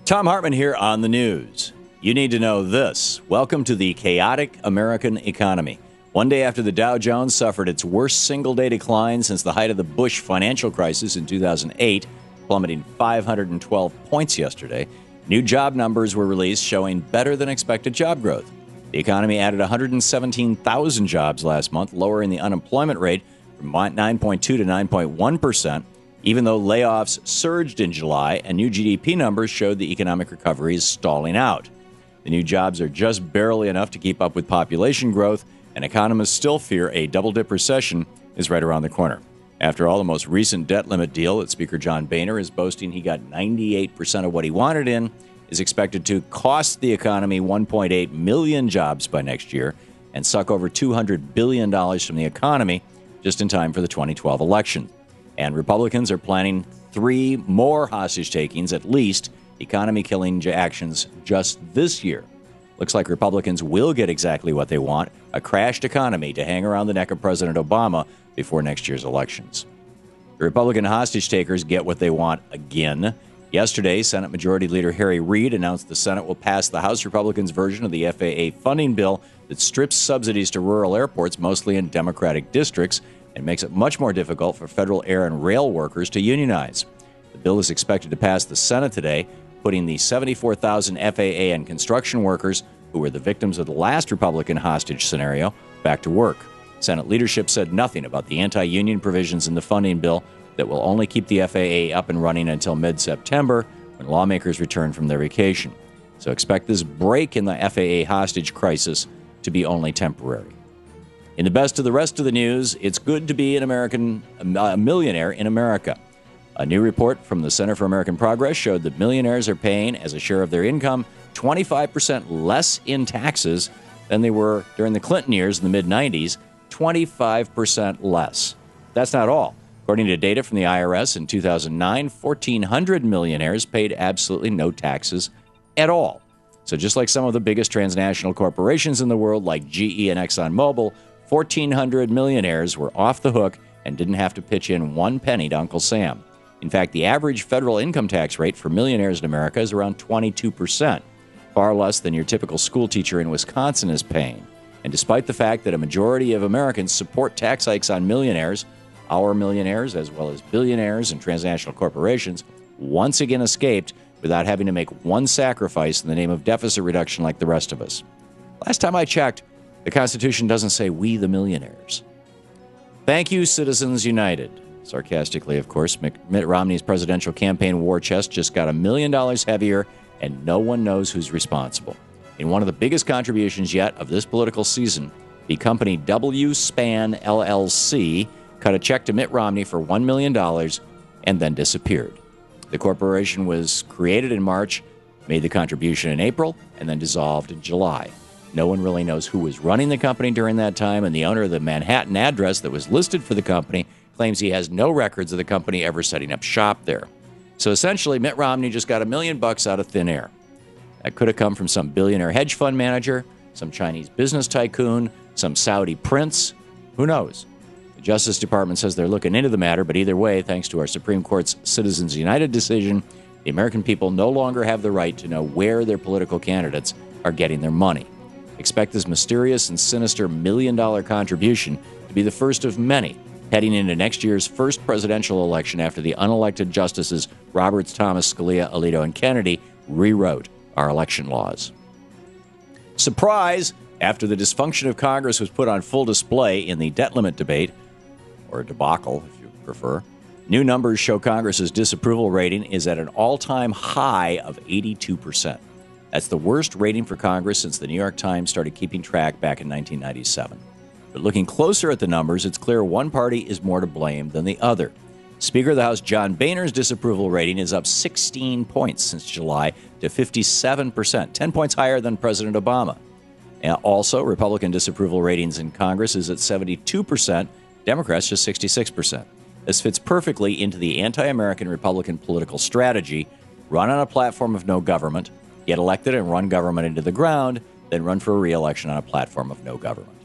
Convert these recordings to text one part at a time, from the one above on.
Thom Hartmann here on the news. You need to know this. Welcome to the chaotic American economy. One day after the Dow Jones suffered its worst single-day decline since the height of the Bush financial crisis in 2008, plummeting 512 points yesterday, new job numbers were released showing better-than-expected job growth. The economy added 117,000 jobs last month, lowering the unemployment rate from 9.2 to 9.1%, even though layoffs surged in July and new GDP numbers showed the economic recovery is stalling out. The new jobs are just barely enough to keep up with population growth, and economists still fear a double-dip recession is right around the corner. After all, the most recent debt limit deal that Speaker John Boehner is boasting he got 98% of what he wanted in is expected to cost the economy 1.8 million jobs by next year and suck over $200 billion from the economy just in time for the 2012 election. And Republicans are planning 3 more hostage takings, at least, economy-killing actions just this year. Looks like Republicans will get exactly what they want, a crashed economy to hang around the neck of President Obama before next year's elections. The Republican hostage takers get what they want again. Yesterday, Senate Majority Leader Harry Reid announced the Senate will pass the House Republicans' version of the FAA funding bill that strips subsidies to rural airports, mostly in Democratic districts, and makes it much more difficult for federal air and rail workers to unionize. The bill is expected to pass the Senate today, putting the 74,000 FAA and construction workers who were the victims of the last Republican hostage scenario back to work. Senate leadership said nothing about the anti-union provisions in the funding bill that will only keep the FAA up and running until mid-September when lawmakers return from their vacation. So expect this break in the FAA hostage crisis to be only temporary. In the best of the rest of the news, it's good to be a millionaire in America. A new report from the Center for American Progress showed that millionaires are paying, as a share of their income, 25% less in taxes than they were during the Clinton years in the mid-90s, 25% less. That's not all. According to data from the IRS in 2009, 1,400 millionaires paid absolutely no taxes at all. So just like some of the biggest transnational corporations in the world, like GE and ExxonMobil, 1,400 millionaires were off the hook and didn't have to pitch in one penny to Uncle Sam. In fact, the average federal income tax rate for millionaires in America is around 22%, far less than your typical school teacher in Wisconsin is paying. And despite the fact that a majority of Americans support tax hikes on millionaires, our millionaires, as well as billionaires and transnational corporations, once again escaped without having to make one sacrifice in the name of deficit reduction like the rest of us. Last time I checked, the Constitution doesn't say we the millionaires. Thank you, Citizens United. Sarcastically, of course, Mitt Romney's presidential campaign war chest just got $1 million heavier, and no one knows who's responsible. In one of the biggest contributions yet of this political season, the company WSpan LLC cut a check to Mitt Romney for $1 million and then disappeared. The corporation was created in March, made the contribution in April, and then dissolved in July. No one really knows who was running the company during that time, and the owner of the Manhattan address that was listed for the company claims he has no records of the company ever setting up shop there. So essentially, Mitt Romney just got $1 million out of thin air. That could have come from some billionaire hedge fund manager, some Chinese business tycoon, some Saudi prince. Who knows? The Justice Department says they're looking into the matter, but either way, thanks to our Supreme Court's Citizens United decision, the American people no longer have the right to know where their political candidates are getting their money. Expect this mysterious and sinister $1 million contribution to be the first of many heading into next year's first presidential election after the unelected justices Roberts, Thomas, Scalia, Alito, and Kennedy rewrote our election laws. Surprise! After the dysfunction of Congress was put on full display in the debt limit debate, or debacle if you prefer, new numbers show Congress's disapproval rating is at an all-time high of 82%. That's the worst rating for Congress since the New York Times started keeping track back in 1997. But looking closer at the numbers, it's clear one party is more to blame than the other. Speaker of the House John Boehner's disapproval rating is up 16 points since July to 57%, 10 points higher than President Obama. And also, Republican disapproval ratings in Congress is at 72%, Democrats just 66%. This fits perfectly into the anti-American Republican political strategy: run on a platform of no government, get elected and run government into the ground, then run for a re-election on a platform of no government.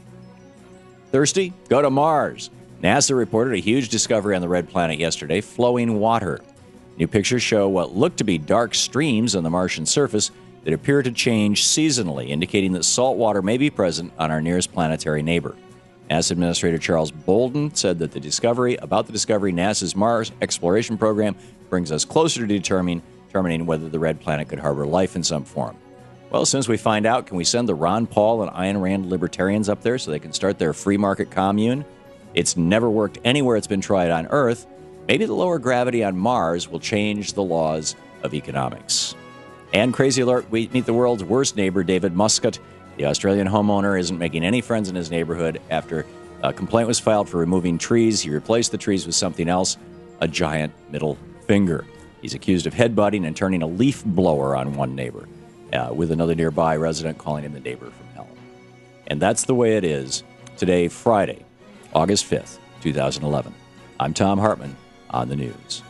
Thirsty? Go to Mars. NASA reported a huge discovery on the red planet yesterday: flowing water. New pictures show what look to be dark streams on the Martian surface that appear to change seasonally, indicating that salt water may be present on our nearest planetary neighbor. NASA Administrator Charles Bolden said that the discovery, NASA's Mars exploration program brings us closer to determining whether the red planet could harbor life in some form. Well, as soon as we find out, can we send the Ron Paul and Ayn Rand libertarians up there so they can start their free market commune? It's never worked anywhere it's been tried on Earth. Maybe the lower gravity on Mars will change the laws of economics. And crazy alert, we meet the world's worst neighbor, David Muscat. The Australian homeowner isn't making any friends in his neighborhood after a complaint was filed for removing trees. He replaced the trees with something else, a giant middle finger. He's accused of headbutting and turning a leaf blower on one neighbor, with another nearby resident calling him the neighbor from hell. And that's the way it is today, Friday, August 5th, 2011. I'm Thom Hartmann on the news.